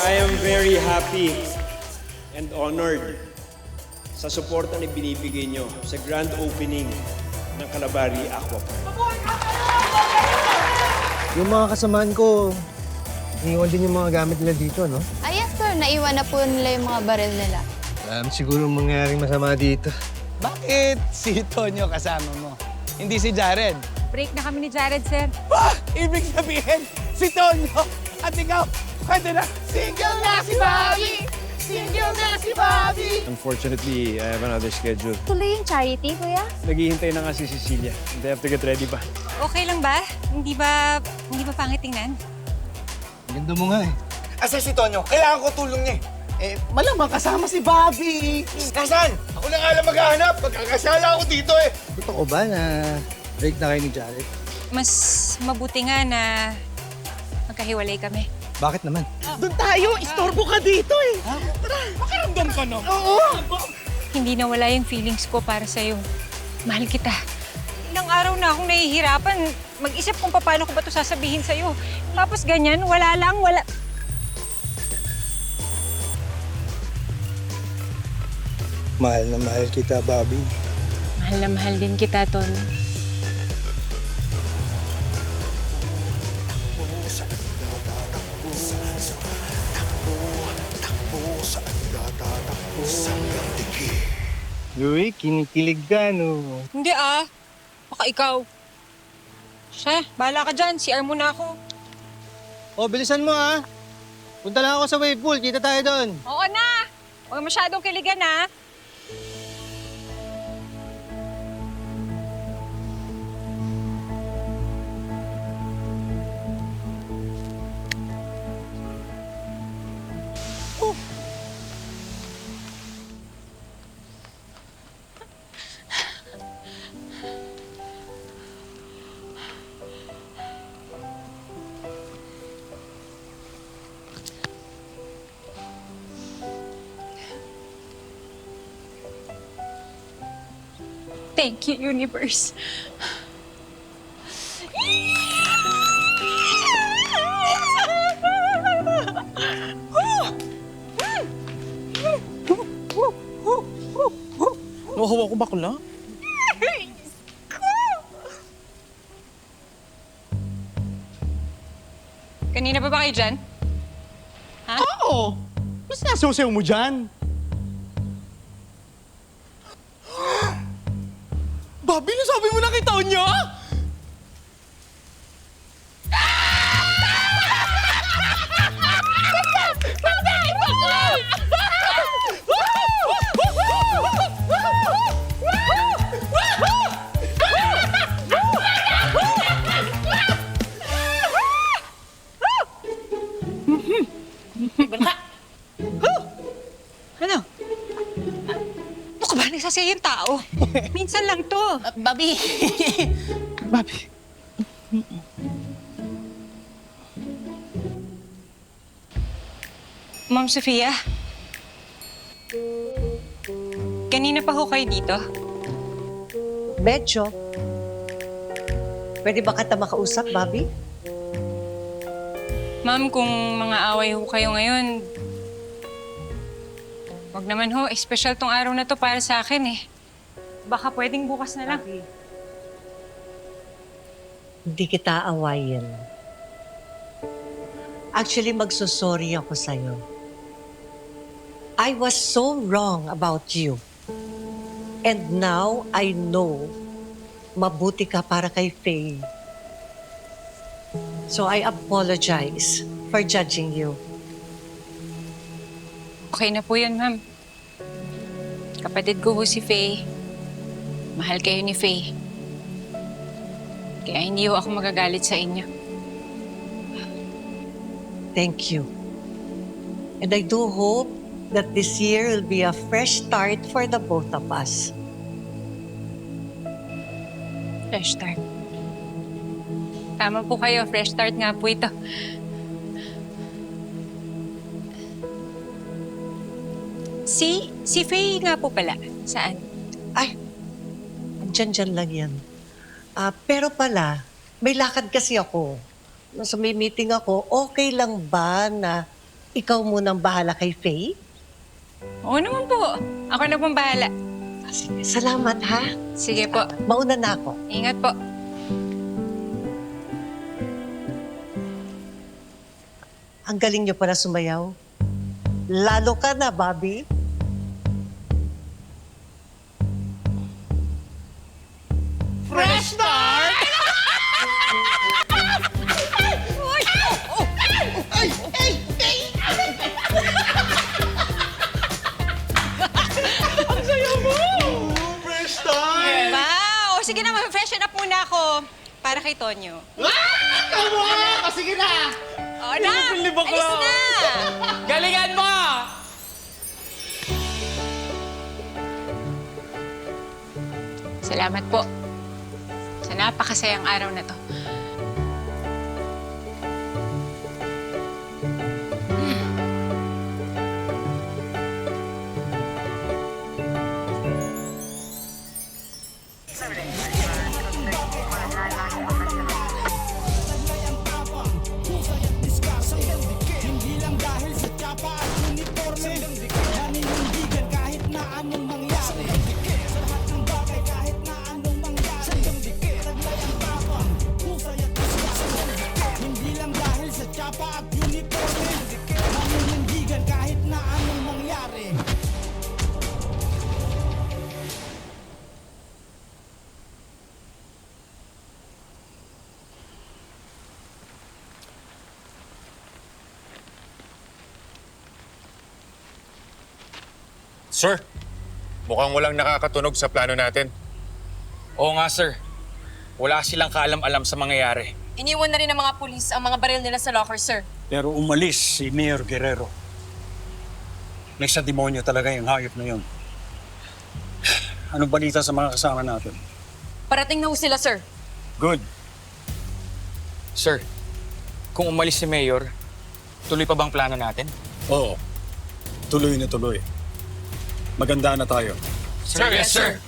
I am very happy and honored sa suporta na binibigay nyo sa grand opening ng Calabari Aqua Park. Yung mga kasamaan ko, iniwan din yung mga gamit nila dito, no? Yes, sir. Naiwan na po nila yung mga baril nila. Alam siguro mangyaring masama dito. Bakit si Tonyo kasama mo? Hindi si Jared? Break na kami ni Jared, sir. Ibig sabihin, si Tonyo at ikaw, pwede na. Single na si Bobby! Single na si Bobby! Unfortunately, I have another schedule. Tuloy yung charity, kuya? Naghihintay na nga si Cecilia. They have to get ready pa. Okay lang ba? Hindi ba pangit tingnan? Ganda mo nga eh. Asa si Tonyo? Kailangan ko tulong niya malamang kasama si Bobby. Nasaan? Ako na nga lang maghahanap. Magkakasala ako dito Totoo ba na break na kayo ni Jared? Mas mabuti nga na magkahiwalay kami. Bakit naman? Doon tayo, istorbo ka dito Tara, pakiramdam ka no? Oo. Hindi nawala yung feelings ko para sa'yo. Mahal kita. Ilang araw na akong nahihirapan mag-isip kung paano ko ba ito sasabihin sa'yo. Tapos ganyan, wala. Mahal na mahal kita, Bobby. Mahal na mahal din kita, Ton. Louie, kinikilig ka, no? Hindi Baka ikaw. Siya, bahala ka dyan. CR muna ako. Oh, bilisan mo, ah. Punta lang ako sa wave pool. Kita tayo doon. Oo na! Huwag masyadong kiligan, ha? Thank you, universe. Nahawa ko bakla? Kanina pa ba kayo dyan? Ha? Oo! Mas nasusayaw mo dyan? Bobby, nasabi mo na kay Tonyo? Ano? Ano ka ba? Nagsasaya yung tao. Minsan lang to. Bobby. Bobby. Ma'am Sofia. Kanina pa ho kayo dito? Medyo. Pwede ba kita makausap, Bobby? Ma'am, kung mga away ho kayo ngayon, wag naman ho. Espesyal tong araw na to para sa akin eh. Baka pwedeng bukas na lang. Hindi kita awayin. Actually, magsusorry ako sa'yo. I was so wrong about you. And now, I know mabuti ka para kay Faye. So I apologize for judging you. Okay na po yun, ma'am. Kapatid ko ho si Faye. Mahal kayo ni Faye. Kaya hindi ho ako magagalit sa inyo. Thank you. And I do hope that this year will be a fresh start for the both of us. Fresh start. Tama po kayo, fresh start nga po ito. Si Faye nga po pala. Saan? Ay, andyan lang yan. Pero pala, may lakad kasi ako. Nasa may meeting ako, okay lang ba na ikaw munang bahala kay Faye? Oo naman po. Ako na pong bahala. Sige, salamat ha. Sige po. Mauna na ako. Ingat po. Ang galing niyo pala sumayaw. Lalo ka na, Bobby. Fresh start! Wow! Sige na, mag-freshen up muna ako. Para kay Tonyo. Come on! Sige na! Oo na! Alis na! Galingan mo! Salamat po. Sa napakasayang araw na to. Sir, mukhang walang nakakatunog sa plano natin. Oo nga, sir. Wala silang kaalam-alam sa mangyayari. Iniwan na rin ng mga pulis ang mga baril nila sa locker, sir. Pero umalis si Mayor Guerrero. May sa demonyo talaga yung hayop na yun. Anong balita sa mga kasama natin? Parating na ho sila, sir. Good. Sir, kung umalis si Mayor, tuloy pa bang plano natin? Oo. Tuloy na tuloy. Maganda na tayo. Sir, yes, sir.